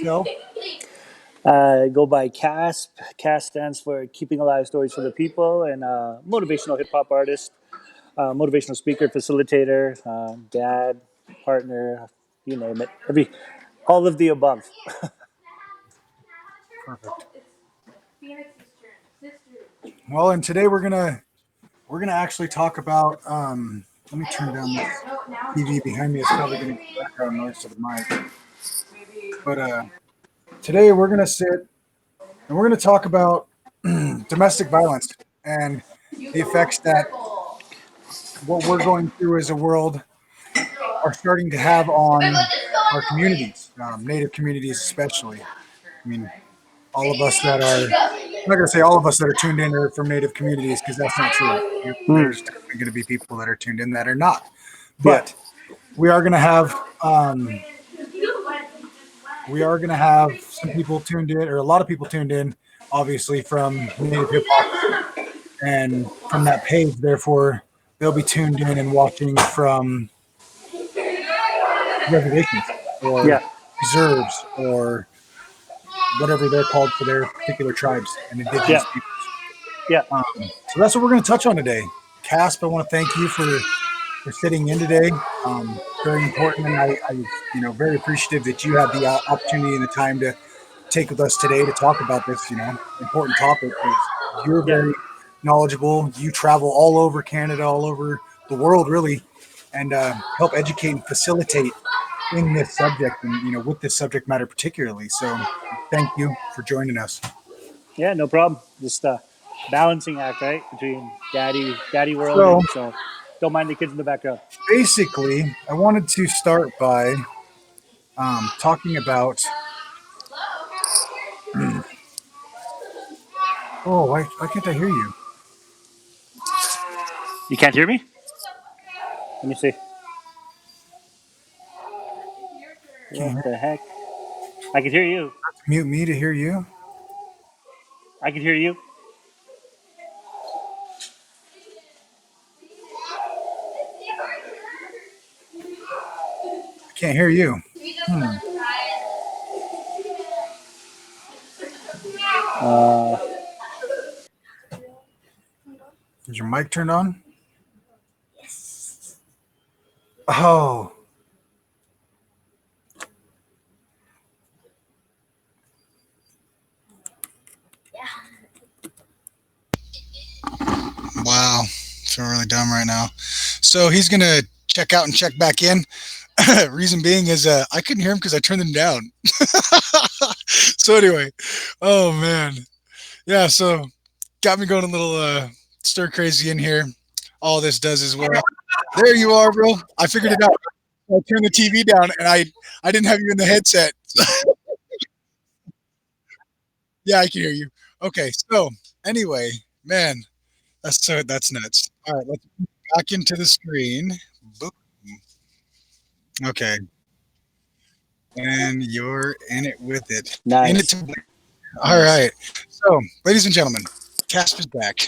yourself? Go by KASP. KASP stands for Keeping Alive Stories for the People, and motivational hip hop artist, motivational speaker, facilitator, dad, partner, you name it. All of the above. Perfect. Well, and today we're gonna actually talk about. Let me turn down this TV behind me. It's probably gonna give background noise to the mic. But today we're gonna sit and we're gonna talk about domestic violence and the effects that what we're going through as a world are starting to have on our communities, Native communities especially. I mean, all of us that are, I'm not going to say all of us that are tuned in are from Native communities because that's not true. Mm, There's definitely going to be people that are tuned in that are not. yeah, But we are going to have we are going to have some people tuned in, or a lot of people tuned in, obviously from Native hip hop and from that page. Therefore, they'll be tuned in and watching from reservations or yeah, reserves or whatever they're called for their particular tribes and yeah, indigenous peoples. yeah, So that's what we're going to touch on today. Casp, I want to thank you for sitting in today. Very important, and very appreciative that you had the opportunity and the time to take with us today to talk about this, important topic because you're yeah, very knowledgeable. You travel all over Canada, all over the world, really, and help educate and facilitate in this subject and with this subject matter particularly. So, thank you for joining us. yeah. No problem. Just balancing act, right, between daddy world So, and so. Don't mind the kids in the background. basically, I wanted to start by talking about. Oh, why can't I hear you? You can't hear me? Let me see. Can't What hear. the heck? I can hear you. Mute me to hear you. I can hear you. I can't hear you. Hmm. Uh, Is your mic turned on? Oh, wow. Feel really dumb right now. So he's gonna check out and check back in. Reason being is I couldn't hear him because I turned them down. So anyway, oh man, yeah. So got me going a little stir crazy in here. All this does is well. There you are, bro. I figured it out. I turned the TV down and I didn't have you in the headset. Yeah, I can hear you. Okay, so anyway, man, that's nuts. All right, let's get back into the screen. Boom. Okay, and you're in it with it. In it nice, to win. All nice. right. So, ladies and gentlemen, Casp is back.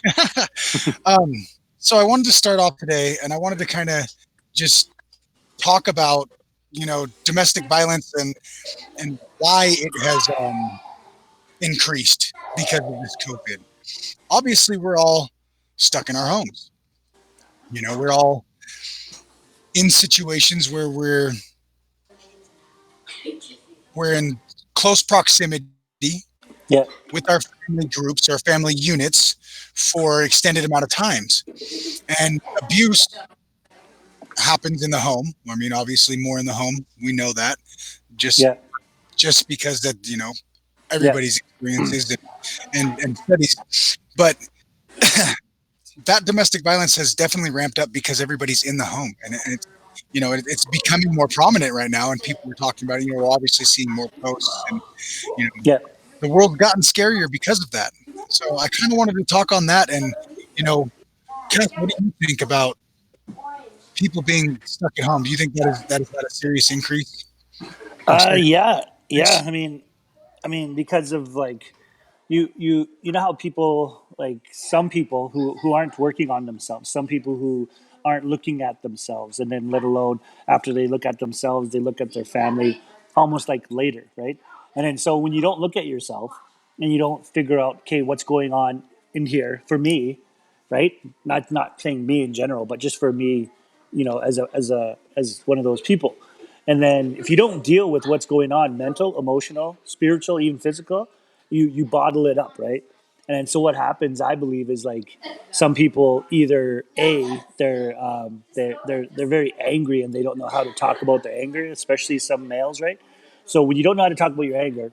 um, so I wanted to start off today, and I wanted to kind of just talk about domestic violence and why it has increased because of this COVID. Obviously, we're all stuck in our homes. We're all in situations where we're in close proximity Yeah, with our family groups, our family units for extended amount of times. And abuse happens in the home. I mean, obviously more in the home. We know that just yeah, just because that, yeah, everybody's experiences and studies. But that domestic violence has definitely ramped up because everybody's in the home and it's it's becoming more prominent right now and people are talking about it. We're obviously seeing more posts and you know yeah. the world's gotten scarier because of that. So I kind of wanted to talk on that and you know Kenneth, what do you think about people being stuck at home? Do you think that is a serious increase or serious Yeah, yeah. increase? I mean, because of like you know how people like some people who aren't working on themselves, some people who aren't looking at themselves, and then let alone after they look at themselves, they look at their family almost like later, right? And then so when you don't look at yourself and you don't figure out, okay, what's going on in here for me, right? Not saying me in general, but just for me, as one of those people. And then if you don't deal with what's going on, mental, emotional, spiritual, even physical, you bottle it up, right? And then so what happens, I believe, is like some people either they're very angry and they don't know how to talk about their anger, especially some males, right? So when you don't know how to talk about your anger,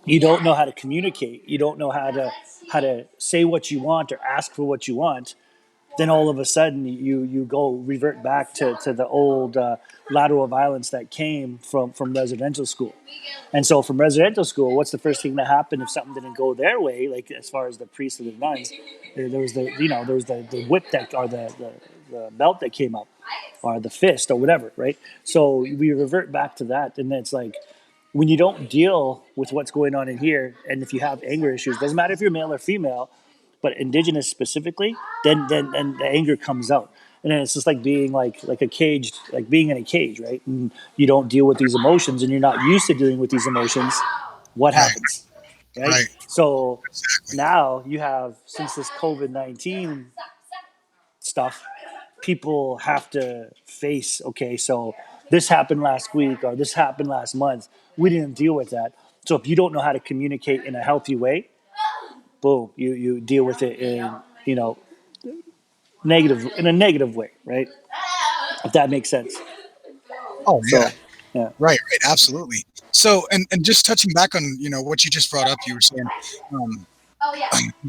you don't know how to communicate, you don't know how to say what you want or ask for what you want, then all of a sudden you go revert back to the old lateral violence that came from residential school. And so from residential school, what's the first thing that happened if something didn't go their way, like as far as the priests and the nuns? There was the whip that, or the belt that came up, or the fist or whatever, right? So we revert back to that, and it's like when you don't deal with what's going on in here, and if you have anger issues, doesn't matter if you're male or female, but indigenous specifically, then the anger comes out. And then it's just like being like a caged, like being in a cage, right? And you don't deal with these emotions, and you're not used to dealing with these emotions. What Right. happens, right? Right. So Exactly. now you have, since this COVID-19 stuff, people have to face, okay, so this happened last week or this happened last month. We didn't deal with that. So if you don't know how to communicate in a healthy way, boom, you deal with it in, you know negative, in a negative way, right? If that makes sense. Oh yeah. So yeah. Right. Right. Absolutely. So, and just touching back on what you just brought up, you were saying um,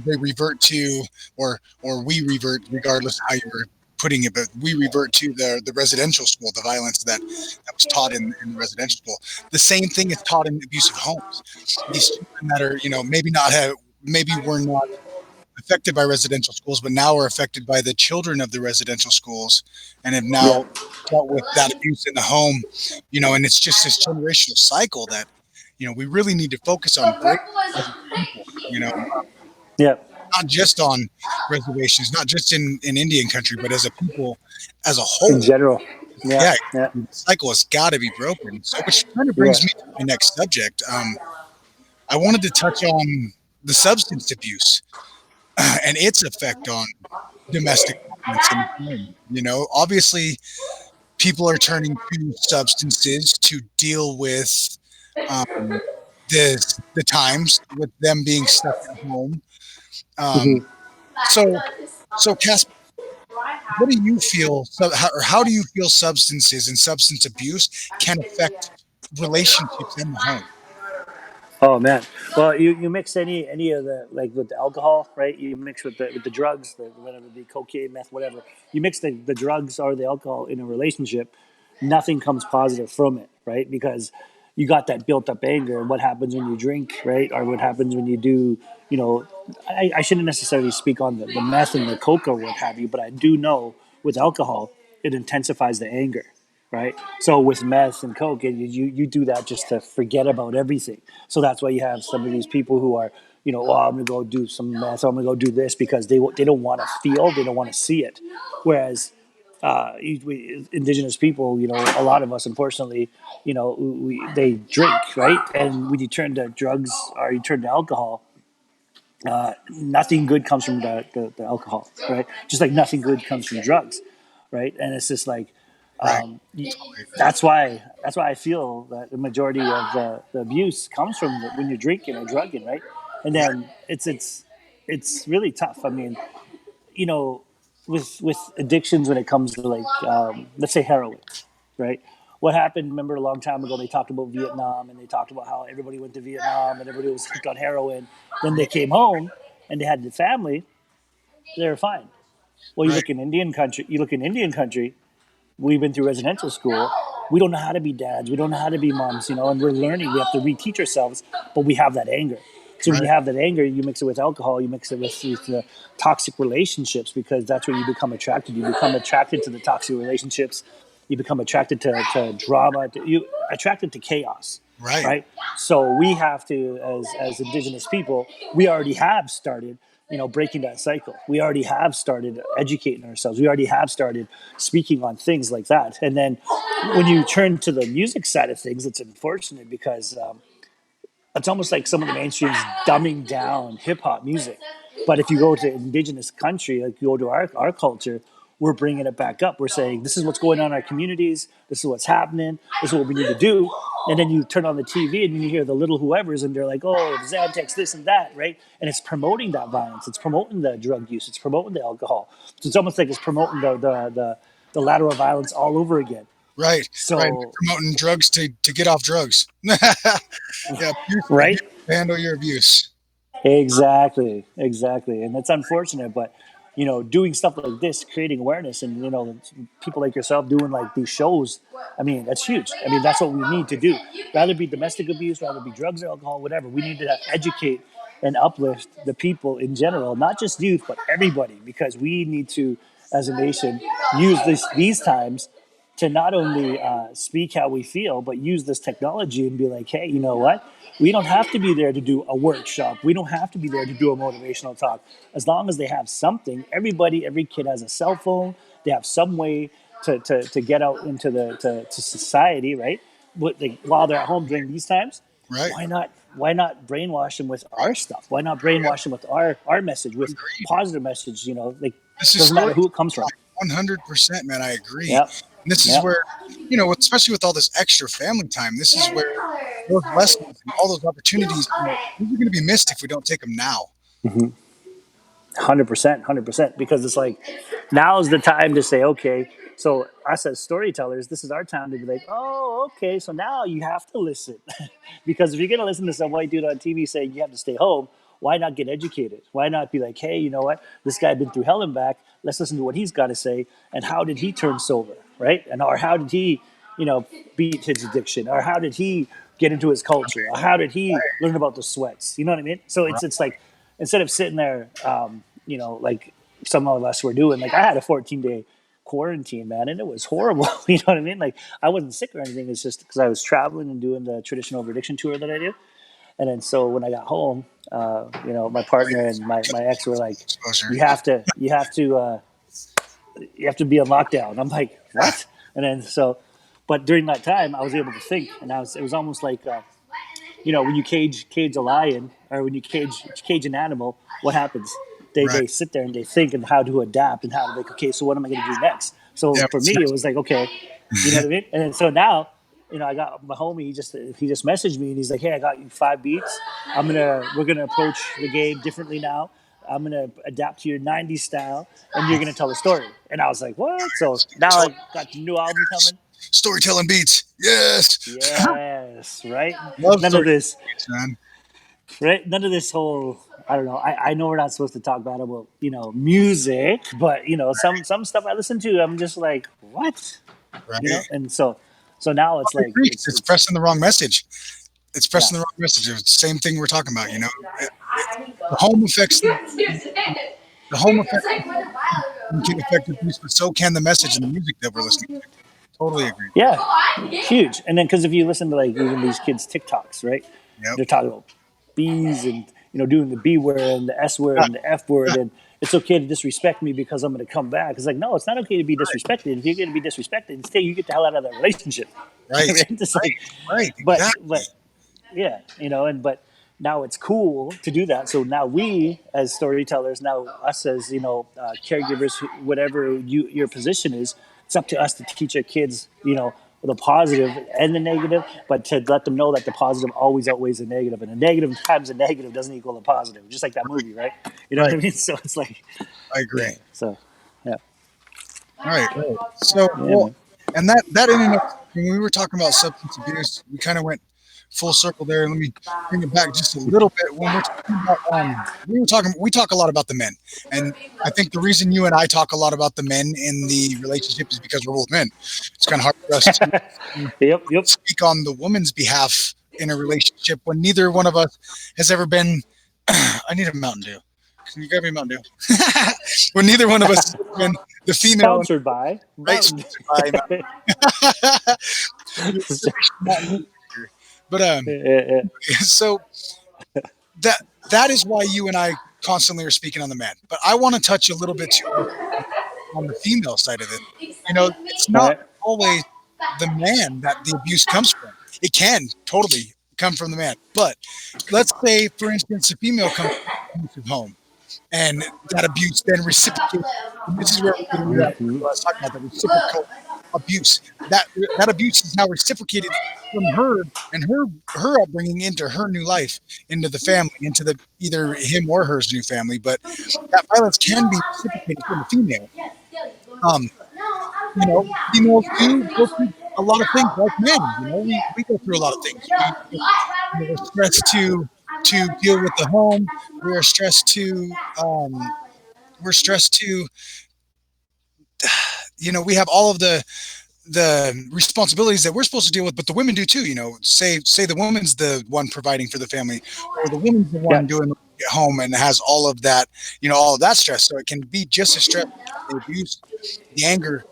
they revert to, or we revert, regardless of how you were putting it, but we revert to the residential school, the violence that was taught in the residential school. The same thing is taught in abusive homes. These children that are maybe not have, maybe were not affected by residential schools, but now are affected by the children of the residential schools, and have Yeah. now dealt with that abuse in the home. And it's just this generational cycle that we really need to focus on breaking as a people. Yeah. Not just on reservations, not just in Indian country, but as a people, as a In whole. general. Yeah. Yeah, Yeah. the cycle has got to be broken. So, which kind of Yeah. brings me to my next subject. I wanted to touch on the substance abuse and its effect on domestic violence in the home. Obviously, people are turning to substances to deal with um, the times with them being stuck at home. Um, Hmm. so, Cass, what do you feel? So, how do you feel substances and substance abuse can affect relationships in the home? Oh man. Well, you mix any of the, like with the alcohol, right? You mix with the drugs, whatever, the cocaine, meth, whatever. You mix the drugs or the alcohol in a relationship, nothing comes positive from it, right? Because you got that built up anger, and what happens when you drink, right? Or what happens when you do, you know, I shouldn't necessarily speak on the meth and the coke or what have you, but I do know with alcohol, it intensifies the anger, right? So with meth and coke, you do that just to forget about everything. So that's why you have some of these people who are, oh, I'm gonna go do some meth, I'm gonna go do this, because they don't want to feel, they don't want to see it. Whereas indigenous people, a lot of us, unfortunately, they drink, right? And when you turn to drugs or you turn to alcohol, nothing good comes from the alcohol, right? Just like nothing good comes from drugs, right? And it's just like, Right. um, Totally agree. that's why I feel that the majority of the abuse comes from when you're drinking or drugging, right? And Right. then it's really tough. I mean, you know, with addictions, when it comes to, like, let's say heroin, right? What happened? Remember, a long time ago, they talked about Vietnam, and they talked about how everybody went to Vietnam and everybody was hooked on heroin. Then they came home and they had the family; they were fine. Well, you Right. look in Indian country. You look in Indian country. We've been through residential school. We don't know how to be dads. We don't know how to be moms, and we're learning. We have to reteach ourselves, but we have that anger. So when Right. you have that anger, you mix it with alcohol, you mix it with the toxic relationships, because that's where you become attracted. You become attracted to the toxic relationships. You become attracted to drama. You attracted to chaos, Right. right? So we have to, as indigenous people, we already have started, breaking that cycle. We already have started educating ourselves. We already have started speaking on things like that. And then when you turn to the music side of things, it's unfortunate because it's almost like some of the mainstream's dumbing down hip hop music. But if you go to indigenous country, like you go to our culture, we're bringing it back up. We're saying this is what's going on in our communities. This is what's happening. This is what we need to do. And then you turn on the TV and you hear the little whoever's, and they're like, "Oh, the Xantex, this and that," right? And it's promoting that violence. It's promoting the drug use. It's promoting the alcohol. So it's almost like it's promoting the lateral violence all over again. Right, right. So Promoting drugs to get off drugs. Yeah, abuse right. to handle your abuse. Exactly, exactly, and it's unfortunate, but doing stuff like this, creating awareness, and people like yourself doing like these shows. I mean, that's huge. I mean, that's what we need to do. Rather be domestic abuse, rather be drugs or alcohol, whatever. We need to educate and uplift the people in general, not just youth, but everybody, because we need to, as a nation, use these times to not only speak how we feel, but use this technology and be like, hey, you know what? We don't have to be there to do a workshop. We don't have to be there to do a motivational talk. As long as they have something, every kid has a cell phone. They have some way to get out into to society, right? But like, while they're at home during these times, Right. why not brainwash them with our stuff? Why not Yeah, brainwash them with our message, with agreed. positive message? Like, This is doesn't matter story who it comes from. 100%, man. I agree. Yep. And this is Yep. where, especially with all this extra family time, this is where those lessons and all those opportunities, these are going to be missed if we don't take them now. 100%, 100%. Because it's like, now is the time to say, okay, so us as storytellers, this is our time to be like, oh, okay, so now you have to listen. Because if you're going to listen to some white dude on TV saying you have to stay home, why not get educated? Why not be like, hey, you know what? This guy been through hell and back. Let's listen to what he's got to say. And how did he turn sober, right? And or how did he, beat his addiction? Or how did he get into his culture? Or how did he learn about the sweats? You know what I mean? So it's like, instead of sitting there, like some of us were doing. Like, I had a 14-day quarantine, man, and it was horrible. You know what I mean? Like, I wasn't sick or anything. It's just because I was traveling and doing the traditional addiction tour that I do. And then so when I got home, my partner and my ex were like, Exposure. you have to be on lockdown. I'm like, what? And then so, but during that time, I was able to think, and it was almost like, when you cage a lion, or when you cage an animal, what happens? Right. They sit there and they think and how to adapt and how to like, okay, so what am I going to do next? So Yeah. for me, it was like, okay, you know what I mean? And then, so now, I got my homie. He just messaged me and he's like, hey, I got you 5 beats. We're gonna approach the game differently now. I'm gonna adapt to your '90s style, and you're gonna tell a story. And I was like, what? So now I got the new album coming. Storytelling beats. Yes. Yes, right. Love None of storytelling this, beats, man. right? None of this whole. I don't know. I know we're not supposed to talk about music, but some stuff I listen to, I'm just like, what? Right. And so now it's I like agree. It's it's pressing the wrong message. It's yeah. pressing the wrong message. It's the same thing we're talking about. The home affects the home affects can affect abuse, but so can the message and the music that we're listening to. Totally agree. Yeah, huge. And then because if you listen to like even these kids' TikToks, right? Yep. They're talking about bees and doing the B word and the S word Ah, and the F word, and it's okay to disrespect me because I'm going to come back. It's like, no, it's not okay to be disrespected. If you're going to be disrespected, instead you get the hell out of that relationship. right. Right? It's like, Right. but Exactly. yeah, and but now it's cool to do that. So now we, as storytellers, now us as caregivers, whatever your position is, it's up to us to teach our kids, the positive and the negative, but to let them know that the positive always outweighs the negative, and a negative times a negative doesn't equal a positive. Just like that movie, right? You know what I Right. mean? So it's like, I yeah. agree. So yeah, Right. Right. So, yeah, well, man. and that in and of, when we were talking about substance abuse, we kind of went full circle there. Let me bring it back just a little bit. When we're talking about, we talk a lot about the men, and I think the reason you and I talk a lot about the men in the relationship is because we're both men. It's kind of hard for us to Yep. speak on the woman's behalf in a relationship when neither one of us has ever been. I need a Mountain Dew. Can you grab me a Mountain Dew? When neither one of us has ever been the female, Sponsored by right? Mountain. Sponsored by Mountain Dew. But Yeah. so that that is why you and I constantly are speaking on the man. But I want to touch a little bit too on the female side of it. It's All not right. always the man that the abuse comes from. It can totally. come from the man. But let's say, for instance, a female comes from an abusive home, and that abuse then reciprocates. And this is where we're getting to that word Mm-hmm. I was talking about, the reciprocal abuse. That abuse is now reciprocated from her and her upbringing into her new life, into the family, into the either him or her's new family. But that violence can be reciprocated from the female. Um, Females do go through a lot of things like men. We go through a lot of things. We're stressed to deal with the home. We are stressed to we're stressed to we have all of the responsibilities that we're supposed to deal with, but the women do too. Say the woman's the one providing for the family, or the woman's the one Yep. doing at home and has all of that, all of that stress. So it can be just as stressful. The abuse, the anger,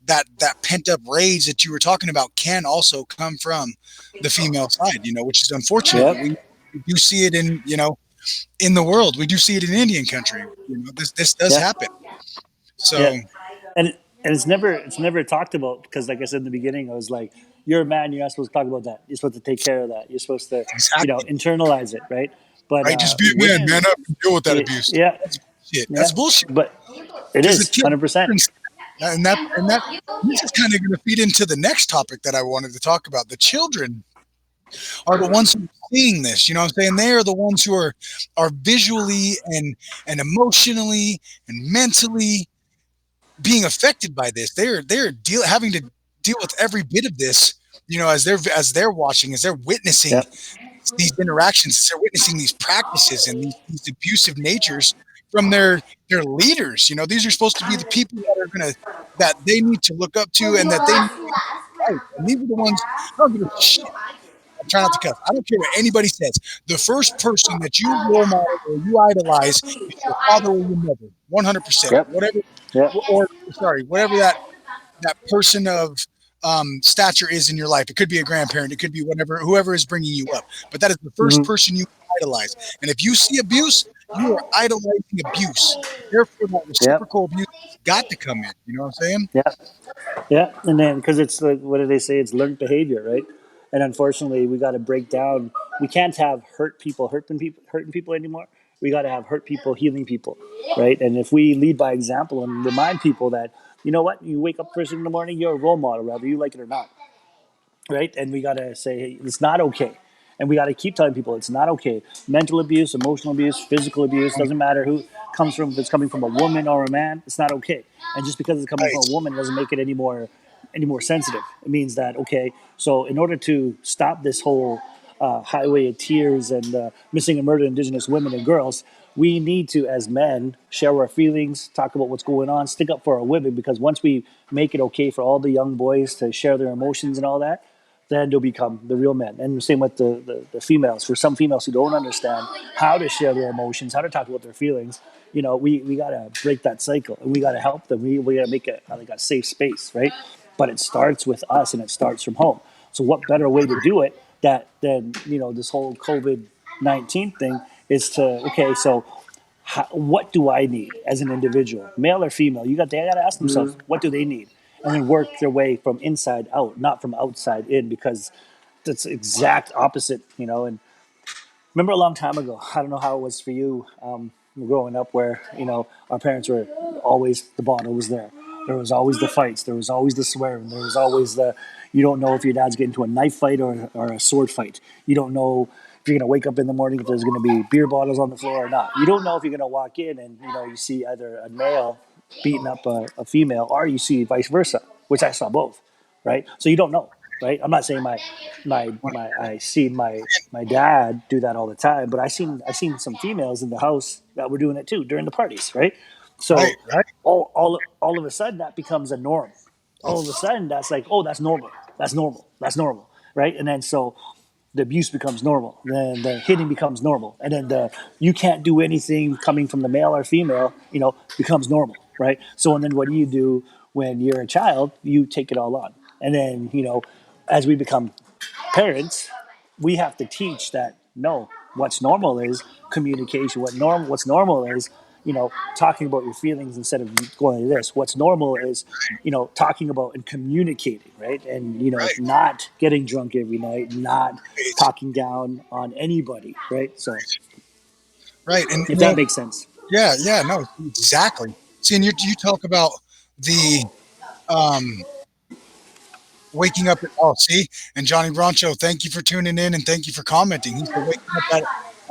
that pent up rage that you were talking about can also come from the female side. Which is unfortunate, but Yep. we do see it in the world. We do see it in Indian country. This does Yeah. happen. Yeah. So And it's never talked about because, like I said in the beginning, I was like, you're a man, you're not supposed to talk about that. You're supposed to take care of that. You're supposed to, exactly. internalize it, right? But Right? Just be a man, women, man up, and deal with that yeah, abuse. yeah, That's bullshit. That's yeah. bullshit. But it Because the is kids, 100%. and that this is kind of going to feed into the next topic that I wanted to talk about. The children are the ones who are seeing this. You know what I'm saying? They are the ones who are visually and emotionally and mentally being affected by this. They're having to deal with every bit of this. As they're watching, as they're witnessing Yep. these interactions, they're witnessing these practices and these abusive natures from their leaders. These are supposed to be the people that they need to look up to and that they need to fight. And these are the ones. I don't give a shit. I'm trying not to cuss. I don't care what anybody says. The first person that you role model or you idolize is your father or your mother. 100%. Yep. Whatever, Yep. or sorry, whatever that person of stature is in your life. It could be a grandparent. It could be whoever is bringing you up. But that is the first Hmm. person you idolize. And if you see abuse, you are idolizing abuse. Therefore, that Yep. reciprocal abuse has got to come in. You know what I'm saying? Yeah. Yeah. And then, because it's like, what do they say? It's learned behavior, right? And unfortunately, we got to break down. We can't have hurt people hurting people anymore. We got to have hurt people healing people, right? And if we lead by example and remind people that, you know what, you wake up first thing in the morning, you're a role model, whether you like it or not, right? And we got to say, hey, it's not okay. And we got to keep telling people it's not okay. Mental abuse, emotional abuse, physical abuse, doesn't matter who comes from, if it's coming from a woman or a man, it's not okay. And just because it's coming from Right. a woman doesn't make it any more sensitive. It means that, okay, so in order to stop this whole highway of tears and missing and murdered Indigenous women and girls, we need to, as men, share our feelings, talk about what's going on, stick up for our women, because once we make it okay for all the young boys to share their emotions and all that, then they'll become the real men. And the same with the females. For some females who don't understand how to share their emotions, how to talk about their feelings, we got to break that cycle and we got to help them. We got to make it like a safe space, right? But it starts with us and it starts from home. So what better way to do it than this whole COVID-19 thing is to, okay, so what do I need as an individual, male or female? They got to ask themselves, what do they need, and then work their way from inside out, not from outside in, because that's exact opposite. And remember a long time ago, I don't know how it was for you, growing up, where our parents were always, the bottle was there. There was always the fights. There was always the swearing. There was always the, you don't know if your dad's getting into a knife fight or a sword fight. You don't know if you're going to wake up in the morning if there's going to be beer bottles on the floor or not. You don't know if you're going to walk in and you see either a male beating up a female, or you see vice versa, which I saw both, right? So you don't know, right? I'm not saying I see my dad do that all the time, but I seen some females in the house that were doing it too during the parties, right? Right. So Right. all of a sudden that becomes a norm. All of a sudden that's like, oh, that's normal. That's normal. That's normal, right? And then so the abuse becomes normal. Then the hitting becomes normal, and then the you can't do anything coming from the male or female, becomes normal, right? So and then what do you do when you're a child? You take it all on, and then as we become parents, we have to teach that no, what's normal is communication. What's normal is talking about your feelings instead of going like this. What's normal is, talking about and communicating, right? And, Right. not getting drunk every night, not Right. talking down on anybody, right? So Right. And if that makes sense. yeah, yeah, no, exactly. See, and you talk about the um waking up at, oh, see, and Johnny Broncho, thank you for tuning in and thank you for commenting. He said waking up at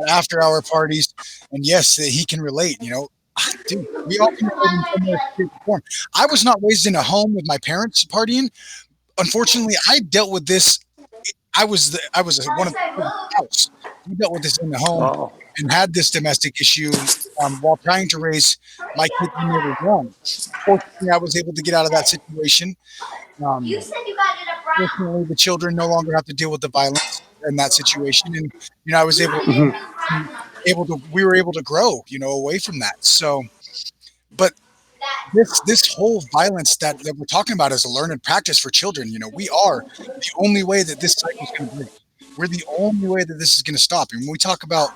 after hour parties, and yes, he can relate. Dude, we all can relate in some way, shape, or form. I was not raised in a home with my parents partying. Unfortunately, I dealt with this. I was one of the house. We dealt with this in the home Oh. and had this domestic issue while trying to raise my kids when they were young. Fortunately, I was able to get out of that situation. Um, Fortunately, the children no longer have to deal with the violence in that situation, and I was we were able to grow, away from that. So, but this whole violence that we're talking about is a learned practice for children. We are the only way that this cycle is going to break. We're the only way that this is going to stop. And when we talk about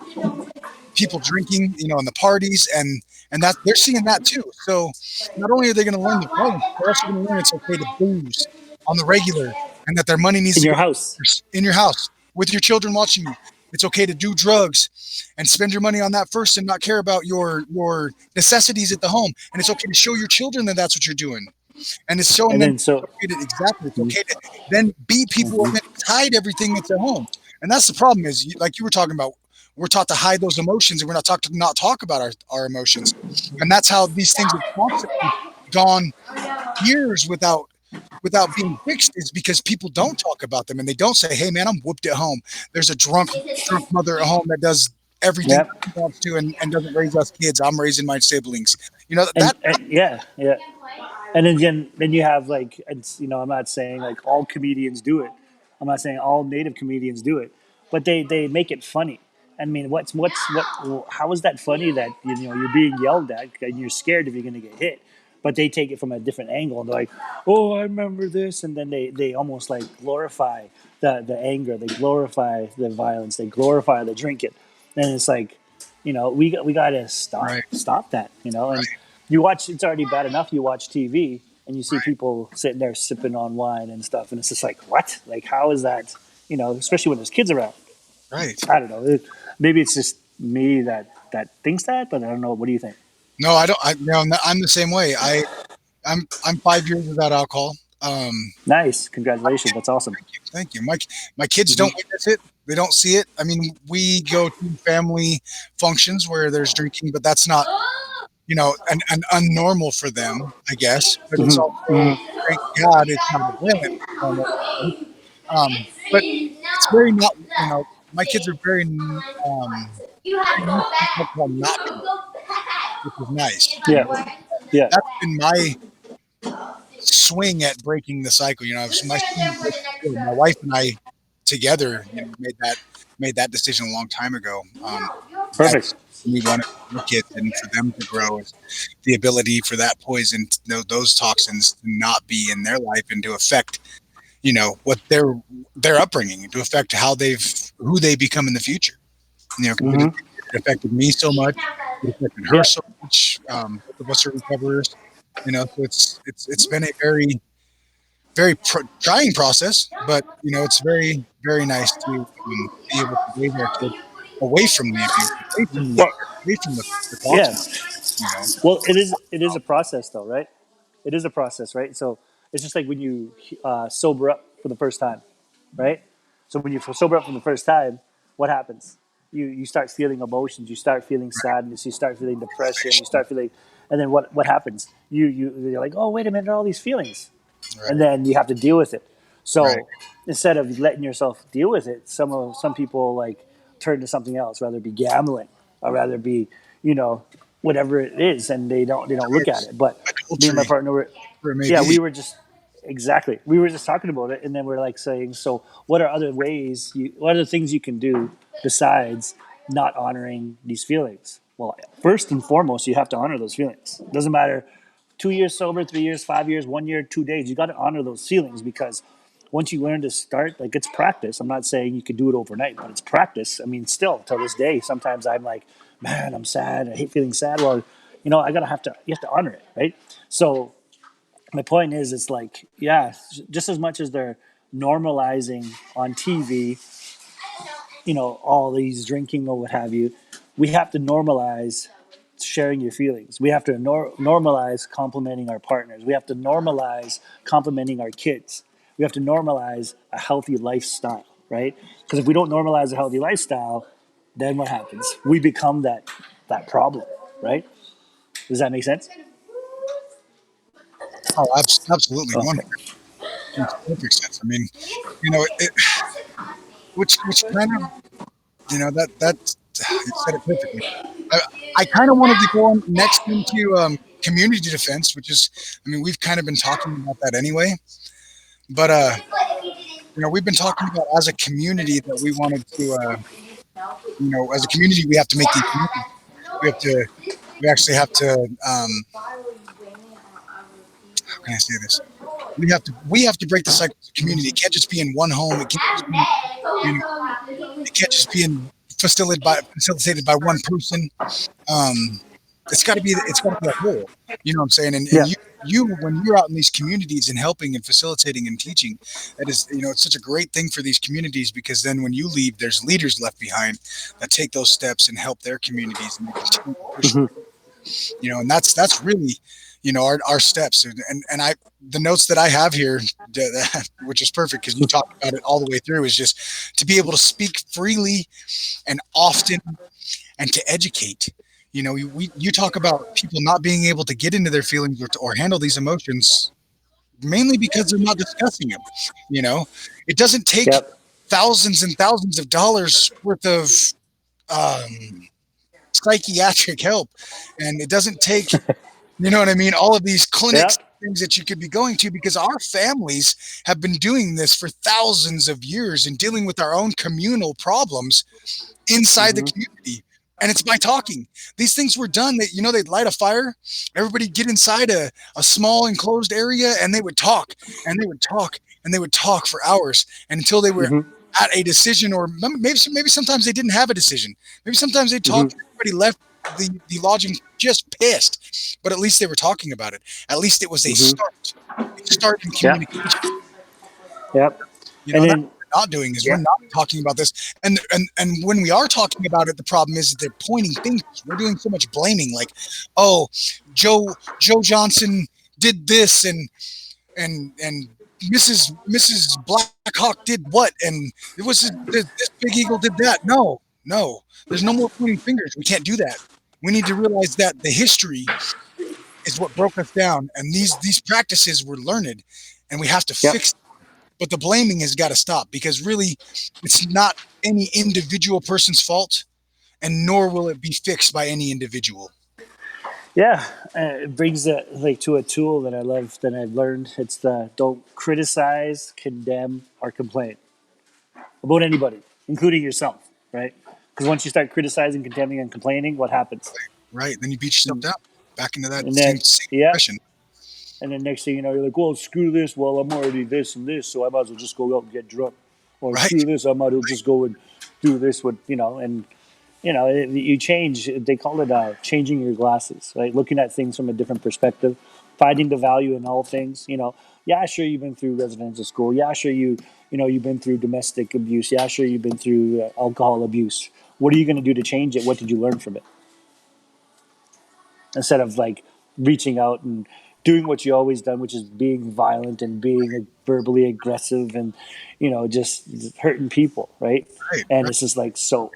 people drinking, in the parties, and that they're seeing that too. So not only are they going to learn the violence, they're also going to learn it's okay to booze on the regular, and that their money needs In to your go house. in your house with your children watching you. It's okay to do drugs and spend your money on that first and not care about your necessities at the home. And it's okay to show your children that that's what you're doing. And it's showing And them then so exactly. It's okay to then beat people and then hide everything that's at home. And that's the problem is, like you were talking about, we're taught to hide those emotions and we're not taught to not talk about our emotions. And that's how these things have constantly gone years without being fixed, is because people don't talk about them and they don't say, hey man, I'm whooped at home. There's a drunk mother at home that does everything yeah. that she wants to and doesn't raise us kids. I'm raising my siblings. And yeah, yeah. And then you have like, it's, I'm not saying like all comedians do it. I'm not saying all native comedians do it, but they make it funny. I mean, how is that funny that you're being yelled at and you're scared if you're going to get hit, but they take it from a different angle and they're like, oh, I remember this, and then they almost like glorify the anger, they glorify the violence, they glorify the drinking, and it's like, we got to Right, stop that, and right, you watch, it's already bad enough you watch TV and you see right, people sitting there sipping on wine and stuff, and it's just like, what? Like, how is that? Especially when there's kids around. right. I don't know. Maybe it's just me that thinks that, but I don't know. What do you think? No, I don't. I'm the same way. I'm 5 years without alcohol. Um, Nice, congratulations. That's awesome. Thank you. My kids Hmm. don't witness it. They don't see it. I mean, we go to family functions where there's drinking, but that's not, an unnormal for them, I guess. But it's Hmm. also, Hmm. thank God, it's not a violent normal. But it's very not, my kids are very used to alcohol not being, which is nice. Yeah, yeah. That's been my swing at breaking the cycle. My swing at breaking the cycle, my wife and I together, made that decision a long time ago. That's Perfect. we wanted our kids and for them to grow is the ability for that poison, those toxins, to not be in their life and to affect, what their upbringing, to affect who they become in the future. Because Hmm. it affected me so much, it affected her Yeah, so much. Both of us are recoverers. So it's been a very very trying process, but it's very very nice to be able to raise our kids away from the abuse, away from the well, anger, away from the yeah. toxins. You know, Well, it is a process, though, right? It is a process, right? So it's just like when you sober up for the first time, right? So when you sober up for the first time, what happens? You start feeling emotions. You start feeling sadness. You start feeling depression. You realization, start feeling, and then what happens? You're like, oh, wait a minute, all these feelings, and right, then you have to deal with it. right, So instead of letting yourself deal with it, some people like turn to something else, rather be gambling or rather be, you know, whatever it is, and they don't look at drugs, it. But me and my adultery, partner were, whatever it may yeah, be. we were just exactly we were just talking about it, and then we're like saying, so what are other ways? What are the things you can do besides not honoring these feelings? Well, first and foremost, you have to honor those feelings. It doesn't matter 2 years sober, 3 years, 5 years, 1 year, 2 days. You got to honor those feelings because once you learn to start, like it's practice. I'm not saying you could do it overnight, but it's practice. I mean, still till this day, sometimes I'm like, man, I'm sad. I hate feeling sad. Well, I gotta you have to honor it, right? So my point is, it's like, yeah, just as much as they're normalizing on TV, all these drinking or what have you, we have to normalize sharing your feelings. We have to normalize complimenting our partners. We have to normalize complimenting our kids. We have to normalize a healthy lifestyle, right? Because if we don't normalize a healthy lifestyle, then what happens? We become that problem, right? Does that make sense? Oh, absolutely, one Okay. makes perfect sense. I mean, which kind of, that's you said it perfectly. I, I kind of wanted to go on next into community defense, which is, I mean, we've kind of been talking about that anyway, but we've been talking about as a community that we wanted to, as a community, we have to make these moves. We have to, we actually have to, how can I say this? We have to break the cycle of community. It can't just be in one home. It can't just be, you know, it can't just be facilitated by one person. Um, it's got to be a whole. You know what I'm saying? And Yeah. you when you're out in these communities and helping and facilitating and teaching, that is, it's such a great thing for these communities, because then when you leave, there's leaders left behind that take those steps and help their communities, and they continue to push. Hmm. And that's really, our steps. And I the notes that I have here, which is perfect because you talked about it all the way through, is just to be able to speak freely and often, and to educate. You talk about people not being able to get into their feelings, or handle these emotions, mainly because they're not discussing them. You know, it doesn't take Yep. thousands and thousands of dollars worth of um, psychiatric help, and it doesn't take, what I mean, all of these clinics, Yep. things that you could be going to, because our families have been doing this for thousands of years and dealing with our own communal problems inside the Hmm. community. And it's by talking. These things were done that, they'd light a fire, everybody get inside a small enclosed area, and they would talk and they would talk and they would talk for hours, and until they were Hmm. at a decision, or maybe sometimes they didn't have a decision. Maybe sometimes they Hmm. talked and everybody left the lodging just pissed, but at least they were talking about it. At least it was Hmm. a start in Yep. communication. Yep. And And that's then, what we're not doing, is we're yeah. not talking about this. And when we are talking about it, the problem is that they're pointing fingers. We're doing so much blaming, like, oh, Joe Johnson did this, and Mrs. Blackhawk did what, and it was this Big Eagle did that. No, no, there's no more pointing fingers. We can't do that. We need to realize that the history is what broke us down, and these practices were learned, and we have to Yep. fix. But the blaming has got to stop, because really, it's not any individual person's fault, and nor will it be fixed by any individual. Yeah. It brings it like to a tool that I love that I've learned. It's the don't criticize, condemn, or complain about anybody, including yourself, right? Because once you start criticizing, condemning, and complaining, what happens? Right? Then you beat yourself down back into that And same then, same yeah. depression. And then next thing you know, you're like, well, screw this. Well, I'm already this and this, so I might as well just go out and get drunk. Or Right? screw this, I might as well just go and do this with, and you change. They call it changing your glasses, right? Looking at things from a different perspective, finding the value in all things. Yeah, sure, you've been through residential school. Yeah, sure, you've been through domestic abuse. Yeah, sure, you've been through alcohol abuse. What are you going to do to change it? What did you learn from it? Instead of like reaching out and doing what you always done, which is being violent and being verbally aggressive and just hurting people, right? Right? And Right? it's just like, so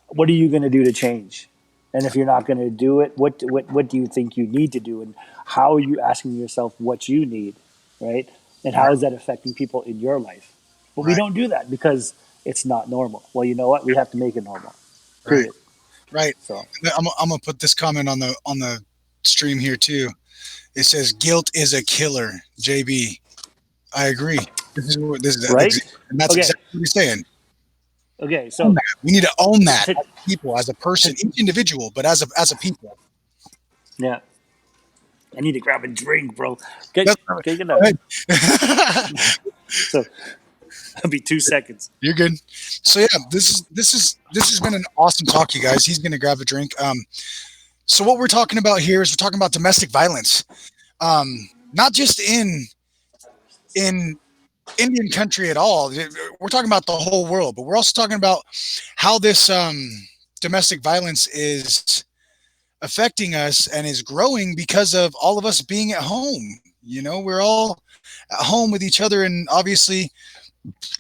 what are you going to do to change? And if you're not going to do it, what do you think you need to do, and how are you asking yourself what you need, right? And Right? how is that affecting people in your life? But we Right? don't do that because it's not normal. Well, you know what? We have to make it normal. Right? Period. Right? So I'm gonna put this comment on the stream here too. It says guilt is a killer. JB, I agree. right? And that's Okay. exactly what he's saying. Okay. Own So that. We need to own that to, as people, as a to, person, each individual, but as a people. yeah, I need to grab a drink, bro. That's, Get go enough. ahead. So it'll be 2 seconds. You're good. So yeah, this has been an awesome talk, you guys. He's gonna grab a drink. So what we're talking about here is we're talking about domestic violence, not just in Indian country at all. We're talking about the whole world, but we're also talking about how this domestic violence is affecting us and is growing because of all of us being at home. We're all at home with each other and obviously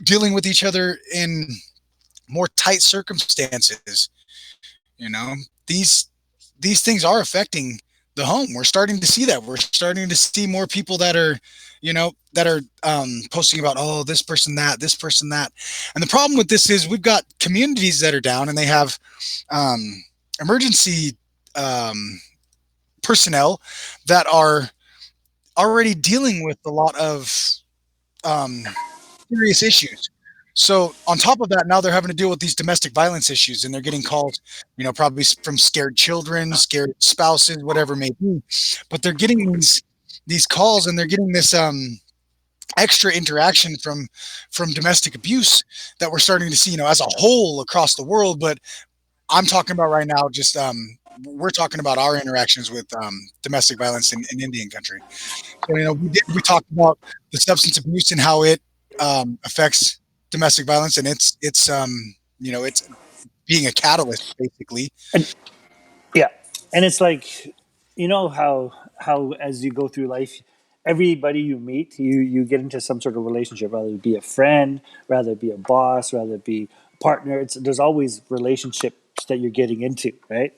dealing with each other in more tight circumstances. You know, these these things are affecting the home. We're starting to see that. We're starting to see more people that are, that are posting about, oh, this person that. And the problem with this is we've got communities that are down and they have emergency um, personnel that are already dealing with a lot of um, serious issues. So on top of that, now they're having to deal with these domestic violence issues, and they're getting calls, probably from scared children, scared spouses, whatever it may be. But they're getting these calls, and they're getting this extra interaction from domestic abuse that we're starting to see, as a whole across the world. But I'm talking about right now, just we're talking about our interactions with domestic violence in Indian country. So, we talked about the substance abuse and how it affects domestic violence, and it's being a catalyst basically. And yeah, and it's like, how as you go through life, everybody you meet, you get into some sort of relationship, rather it be a friend, rather it be a boss, rather it be a partner. There's always relationships that you're getting into, right?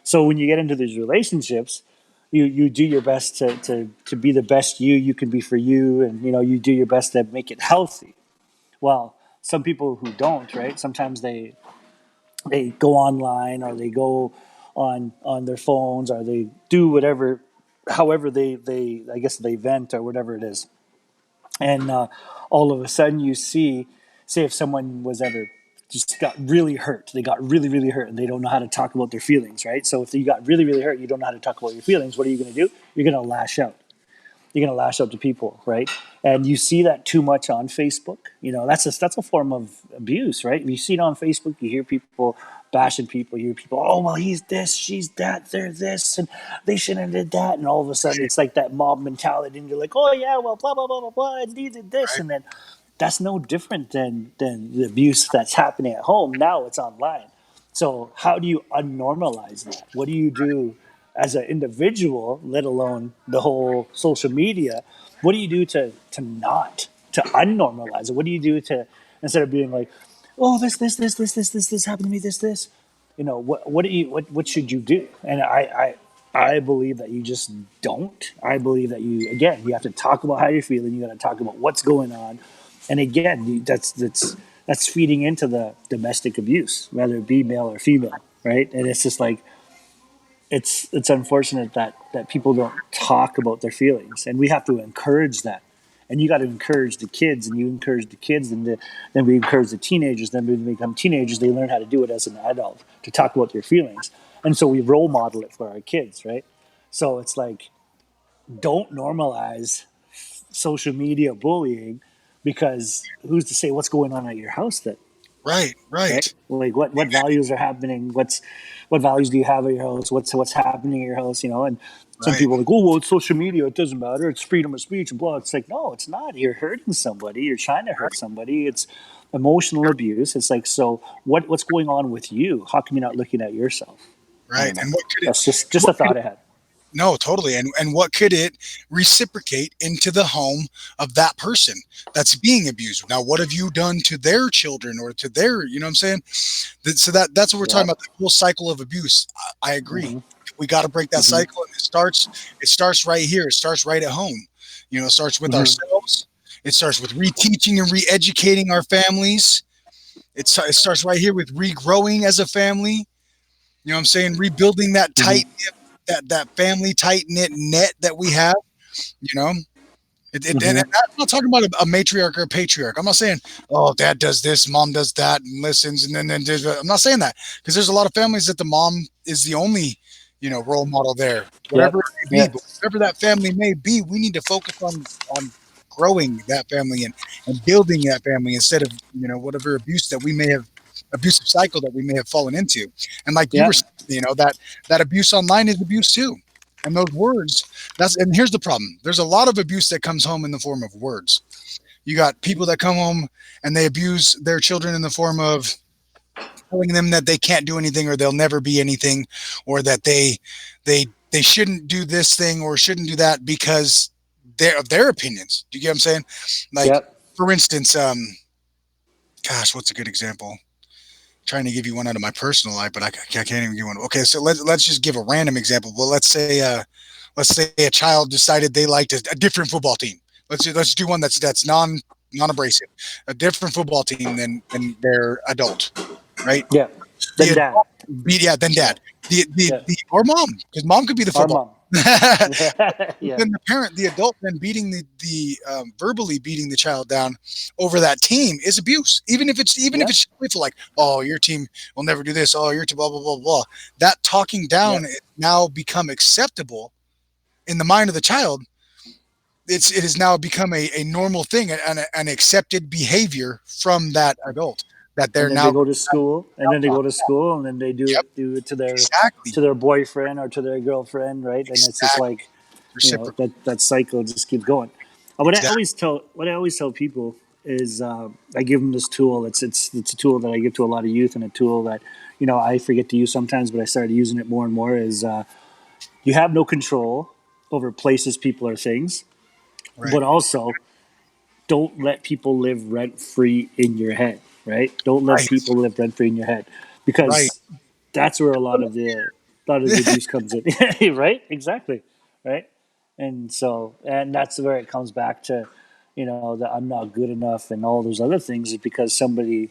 So when you get into these relationships, you do your best to be the best you can be for you, and you do your best to make it healthy. Well, some people who don't, right? Sometimes they go online, or they go on their phones, or they do whatever, however they I guess they vent or whatever it is. And all of a sudden you see, say if someone was ever just got really hurt, they got really really hurt, and they don't know how to talk about their feelings, right? So if you got really really hurt, you don't know how to talk about your feelings, what are you going to do? You're going to lash out. You're going to lash out to people, right? And you see that too much on Facebook. That's a form of abuse, right? You see it on Facebook, you hear people bashing people, you hear people, oh well, he's this, she's that, they're this, and they shouldn't have did that, and all of a sudden it's like that mob mentality, and you're like, oh yeah, well, blah blah blah blah blah, and he did this, Right, and then that's no different than the abuse that's happening at home. Now it's online. So how do you unnormalize that? What do you do as an individual, let alone the whole social media? What do you do to unnormalize it? What do you do to, instead of being like, oh, this happened to me, this, what should you do? And I believe that you just don't. I believe that you have to talk about how you're feeling. You got to talk about what's going on, and again, that's feeding into the domestic abuse, whether it be male or female, right? And it's just like, it's unfortunate that people don't talk about their feelings, and we have to encourage that. And you got to encourage the kids, and you encourage the kids, and then we encourage the teenagers. Then when they become teenagers, they learn how to do it as an adult, to talk about their feelings, and so we role model it for our kids, right? So it's like, don't normalize social media bullying, because who's to say what's going on at your house then, right, right? right, Like what values are happening? What values do you have at your house? What's happening at your house? And some right, people are like, oh well, it's social media. It doesn't matter. It's freedom of speech and blah. It's like, no, it's not. You're hurting somebody. You're trying to hurt somebody. It's emotional abuse. It's like, so what's going on with you? How come you're not looking at yourself? I right. don't know. And what could it? That's just a What could thought I had. No, totally. And what could it reciprocate into the home of that person that's being abused? Now, what have you done to their children or to their, you know what I'm saying? So that's what we're talking Yep. about, the whole cycle of abuse. I agree. Mm-hmm. We got to break that Mm-hmm. cycle, and it starts right here. It starts right at home. It starts with Mm-hmm. ourselves. It starts with reteaching and re-educating our families. It starts right here with regrowing as a family. You know what I'm saying? Rebuilding that Mm-hmm. tight that family tight knit net that we have. You know, and Mm-hmm. I'm not talking about a matriarch or a patriarch. I'm not saying, oh, dad does this, mom does that, and listens, and then does. I'm not saying that, because there's a lot of families that the mom is the only, role model there. Whatever Yep. it may be, Yeah. but whatever that family may be, we need to focus on growing that family and building that family instead of whatever abusive cycle that we may have fallen into. And like you were Yeah. That abuse online is abuse too. And those words, and here's the problem. There's a lot of abuse that comes home in the form of words. You got people that come home and they abuse their children in the form of telling them that they can't do anything or they'll never be anything, or that they shouldn't do this thing or shouldn't do that because they're of their opinions. Do you get what I'm saying? Like, Yep. for instance, gosh, what's a good example? Trying to give you one out of my personal life, but I can't even give one. Okay, so let's just give a random example. Well, let's say a child decided they liked a different football team. Let's do one that's non-abrasive, a different football team than their adult, right? Yeah. The Then dad. adult yeah, then Yeah. dad, Yeah. or mom, because mom could be the Our football. mom. Yeah. Then the parent, the adult, then beating the verbally beating the child down over that team is abuse. Even if Yeah. it's playful, like, oh, your team will never do this. Oh, your team, blah blah blah blah. That talking Yeah. down has now become acceptable in the mind of the child. It has now become a normal thing, an accepted behavior from that adult that they're And then they now go to school, and then they talking. go to school, and then they Yep, do it exactly, to their boyfriend or to their girlfriend, right? And it's just exactly, like, reciprocal, that cycle just keeps going. exactly, What I always tell people is, I give them this tool. It's a tool that I give to a lot of youth, and a tool that I forget to use sometimes, but I started using it more and more. Is you have no control over places, people, or things, right, but also don't let people live rent free in your head, right? Don't let right, people live rent free in your head, right. because that's where a lot of the abuse comes in, right? Exactly, right? And that's where it comes back to, that I'm not good enough and all those other things, is because somebody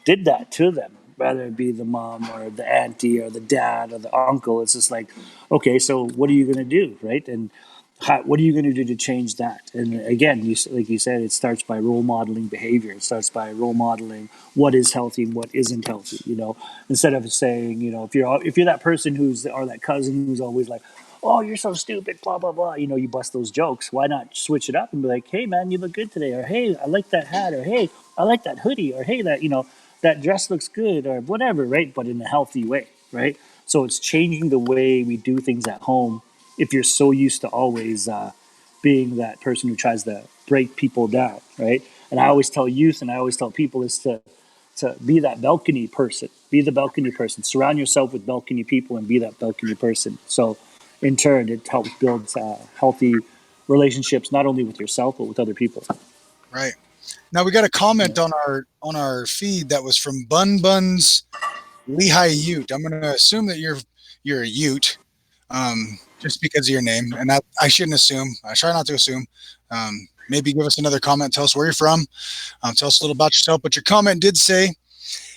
did that to them, whether it be the mom or the auntie or the dad or the uncle. It's just like, okay, so what are you going to do, right? And what are you going to do to change that? And again, like you said, it starts by role modeling behavior. It starts by role modeling what is healthy and what isn't healthy. Instead of saying, if you're that person or that cousin who's always like, "Oh, you're so stupid," blah blah blah. You bust those jokes. Why not switch it up and be like, "Hey, man, you look good today," or "Hey, I like that hat," or "Hey, I like that hoodie," or "Hey, that dress looks good," or whatever, right? But in a healthy way, right? So it's changing the way we do things at home. If you're so used to always being that person who tries to break people down, right? And I always tell youth, and I always tell people, is to be that balcony person. Be the balcony person. Surround yourself with balcony people and be that balcony person. So, in turn, it helps build healthy relationships, not only with yourself but with other people. Right. Now we got a Yeah. comment on our feed that was from Bun Bun's Lehigh Ute. I'm going to assume that you're a Ute, just because of your name, and I shouldn't assume. I try not to assume. Maybe give us another comment. Tell us where you're from. Tell us a little about yourself. But your comment did say,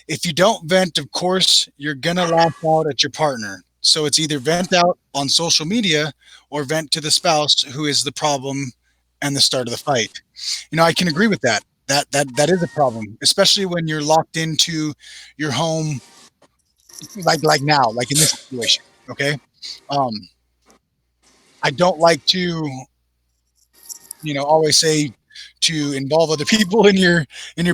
if you don't vent, of course, you're gonna lash out at your partner. So it's either vent out on social media or vent to the spouse who is the problem and the start of the fight. I can agree with that. That is a problem, especially when you're locked into your home, like now, like in this situation. Okay, um, I don't like to always say to involve other people in your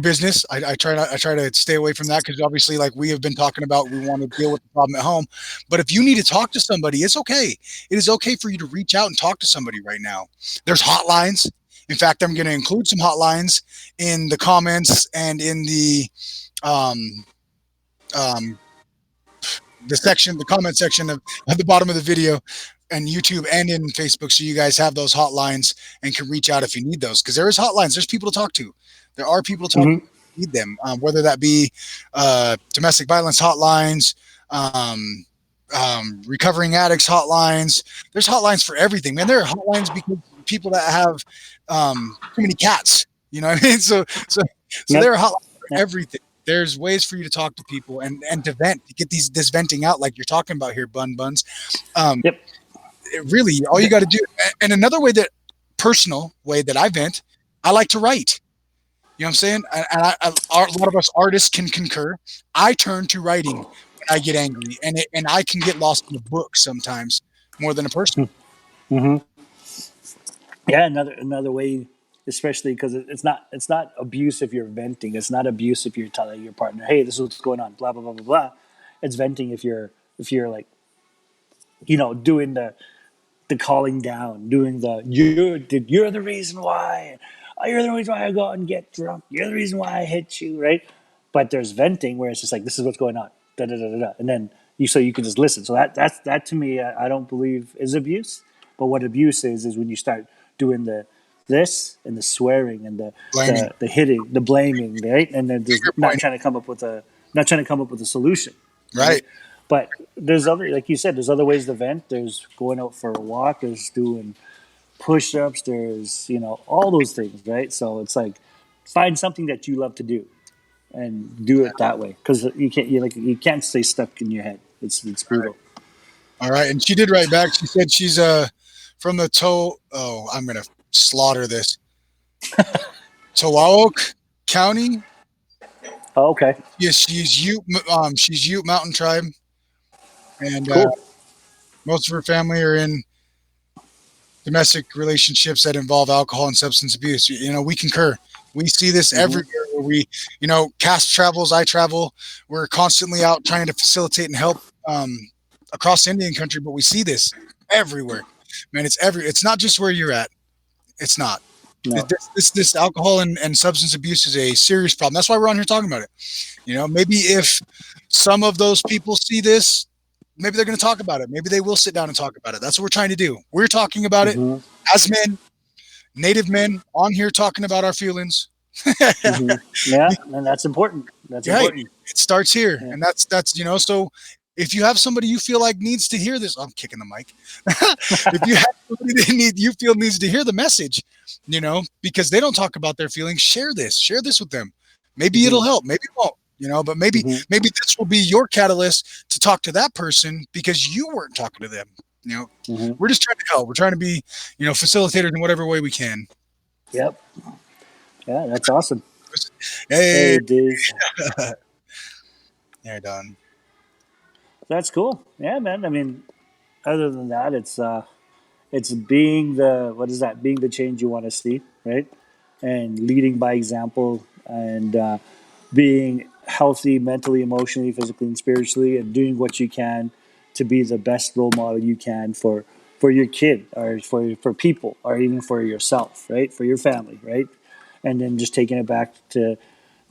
business. I try to stay away from that, because obviously, like we have been talking about, we want to deal with the problem at home. But if you need to talk to somebody, it's okay. It is okay for you to reach out and talk to somebody right now. There's hotlines. In fact, I'm going to include some hotlines in the comments and in um, um, the comment section of at the bottom of the video, and YouTube and in Facebook, so you guys have those hotlines and can reach out if you need those, because there is hotlines. There's people to talk to. There are people to talk to Mm-hmm. if you need them, whether that be domestic violence hotlines, recovering addicts hotlines. There's hotlines for everything, man. There are hotlines because people that have too many cats. You know what I mean? So there Yep. are hotlines for Yep. everything. There's ways for you to talk to people and to vent, to get this venting out, like you're talking about here, Buns. Um, Yep. Really, all you got to do. And another way, that personal way that I vent, I like to write. You know what I'm saying? A lot of us artists can concur. I turn to writing when I get angry, and I can get lost in a book sometimes more than a person. Mm-hmm. Yeah, another way, especially because it's not abuse if you're venting. It's not abuse if you're telling your partner, "Hey, this is what's going on," blah blah blah blah blah. It's venting if you're if you're like, you know, doing the calling down, doing the you're the reason why, you're the reason why I go out and get drunk, you're the reason why I hit you, right? But there's venting where it's just like, this is what's going on, da da da da da, and then you can just listen. So that to me, I don't believe is abuse. But what abuse is when you start doing the this and the swearing and Blaming. the hitting, the blaming, right? And then just Finger not pointing. trying to come up with a solution, right? Right. But there's other, like you said, there's other ways to vent. There's going out for a walk. There's doing push-ups. There's, you know, all those things, right? So it's like, find something that you love to do and do it that way, because you can't stay stuck in your head. It's brutal. All right. And she did write back. She said she's from the I'm gonna slaughter this. Towawok County. Oh, okay, Yes, she's Ute Mountain Tribe, and cool. most of her family are in domestic relationships that involve alcohol and substance abuse. You know, we concur. We see this Hmm. everywhere. Where KASP travels, I travel. We're constantly out trying to facilitate and help across Indian country, but we see this everywhere. Man, it's not just where you're at. It's not. No. This alcohol and substance abuse is a serious problem. That's why we're on here talking about it. Maybe if some of those people see this, maybe they're going to talk about it. Maybe they will sit down and talk about it. That's what we're trying to do. We're talking about it Hmm. as men, native men, on here talking about our feelings. Hmm. Yeah, and that's important. That's Right. important. It starts here, Yeah. and that's. So if you have somebody you feel like needs to hear this, I'm kicking the mic. If you have somebody you feel needs to hear the message, because they don't talk about their feelings, share this with them. Maybe it'll Hmm. help, maybe it won't, but maybe Hmm. maybe this will be your catalyst to talk to that person because you weren't talking to them. Hmm. We're just trying to help. We're trying to be, facilitators in whatever way we can. Yep. Yeah, that's awesome. Hey, Hey, dudes. they're done. That's cool. Yeah, man. I mean, other than that, it's being the, what is that? Being the change you want to see, right? And leading by example, and being healthy mentally, emotionally, physically, and spiritually, and doing what you can to be the best role model you can for your kid, or for people, or even for yourself, right? For your family, right? And then just taking it back to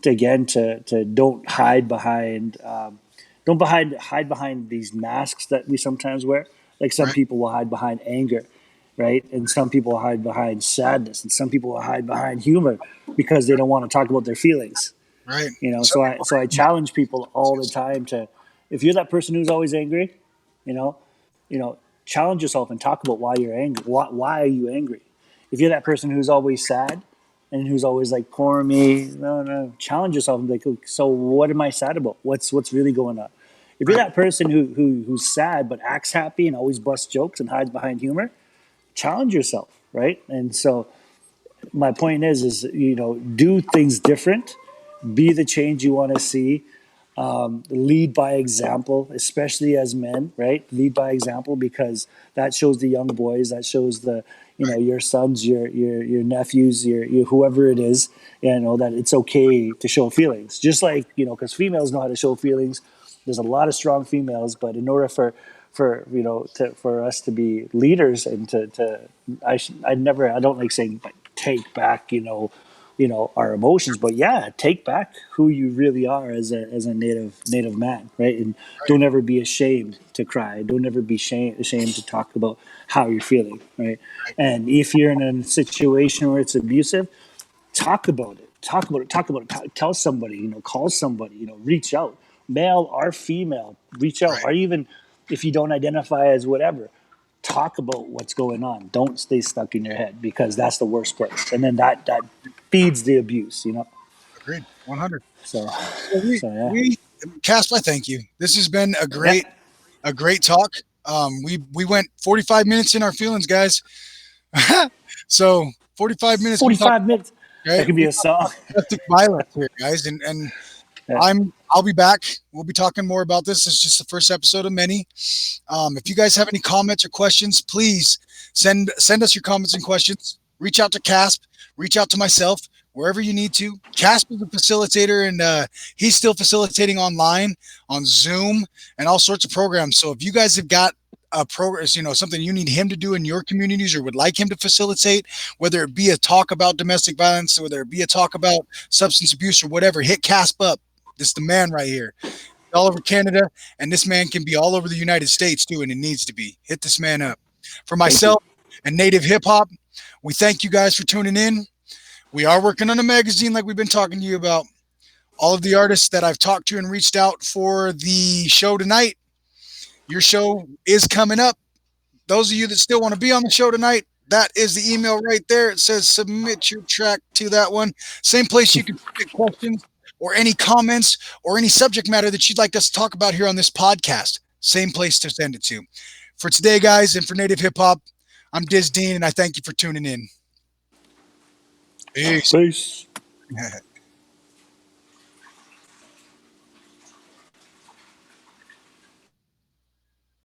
again to don't hide behind hide behind these masks that we sometimes wear. Like, some Right, people will hide behind anger, right? And some people will hide behind sadness, and some people will hide behind humor because they don't want to talk about their feelings. right. You know, Some so I people so I hide challenge people all the time to, if you're that person who's always angry, you know, you know, challenge yourself and talk about why you're angry. Why are you angry? If you're that person who's always sad and who's always like, poor me, no, challenge yourself and be like, so what am I sad about? What's really going on? If you're right, that person who's sad but acts happy and always busts jokes and hides behind humor, challenge yourself, right? And so my point is, do things different, be the change you want to see, lead by example, especially as men, right? Lead by example, because that shows the young boys, that shows right, your sons, your nephews, your whoever it is, that it's okay to show feelings. Just like, because females know how to show feelings. There's a lot of strong females, but in order for us to be leaders and I don't like saying, like, take back, our emotions, but yeah, take back who you really are as a native man, right? And right, don't ever be ashamed to cry. Don't ever be ashamed to talk about how you're feeling, right? right, And if you're in a situation where it's abusive, talk about it. Talk about it. Talk about it. Tell somebody. Call somebody. Reach out. Male or female, reach out. right. Or even if you don't identify as whatever, talk about what's going on. Don't stay stuck in your head, because that's the worst place. And then that feeds the abuse. Agreed. 100. So So we so yeah. we Casp, I thank you. This has been a Yeah. great talk. We went 45 minutes in our feelings, guys. So 45 minutes we talked 45 minutes. That right? could be We a talked song. about domestic violence here, guys, and Yeah. I'll be back. We'll be talking more about this. It's just the first episode of many. If you guys have any comments or questions, please send us your comments and questions. Reach out to Casp. Reach out to myself. wherever you need to. KASP is a facilitator, and he's still facilitating online on Zoom and all sorts of programs. So if you guys have got a program, something you need him to do in your communities or would like him to facilitate, whether it be a talk about domestic violence, whether it be a talk about substance abuse or whatever, hit KASP up. This is the man right here. All over Canada, and this man can be all over the United States too, and it needs to be. Hit this man up. For myself and Native Hip Hop, we thank you guys for tuning in. We are working on a magazine like we've been talking to you about. All of the artists that I've talked to and reached out for the show tonight, your show is coming up. Those of you that still want to be on the show tonight, that is the email right there. It says submit your track to that one. Same place you can submit questions or any comments or any subject matter that you'd like us to talk about here on this podcast. Same place to send it to. For today, guys, and for Native Hip Hop, I'm Diz Dean, and I thank you for tuning in. Peace. Peace.